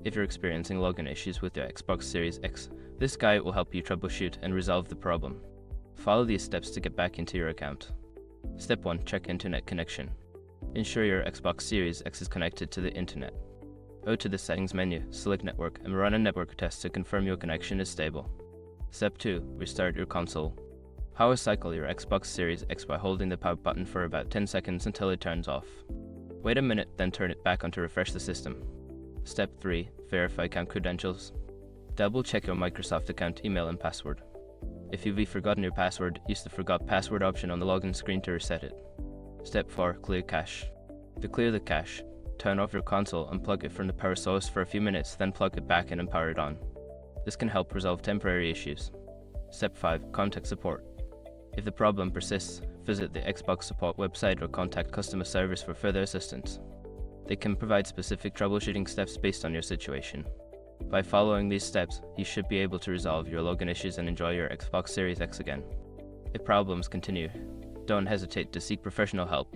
if you're experiencing login issues with your Xbox Series X. This guide will help you troubleshoot and resolve the problem. Follow these steps to get back into your account. Step 1. Check internet connection. Ensure your Xbox Series X is connected to the internet. Go to the settings menu, select network, and run a network test to confirm your connection is stable. Step 2. Restart your console. Power cycle your Xbox Series X by holding the power button for about 10 seconds until it turns off. Wait a minute, then turn it back on to refresh the system. Step 3. Verify account credentials. Double check your Microsoft account email and password. If you've forgotten your password, use the Forgot Password option on the login screen to reset it. Step 4. Clear cache. To clear the cache, turn off your console and plug it from the power source for a few minutes, then plug it back in and power it on. This can help resolve temporary issues. Step 5. Contact support. If the problem persists, visit the Xbox support website or contact customer service for further assistance. They can provide specific troubleshooting steps based on your situation. By following these steps, you should be able to resolve your login issues and enjoy your Xbox Series X again. If problems continue, don't hesitate to seek professional help.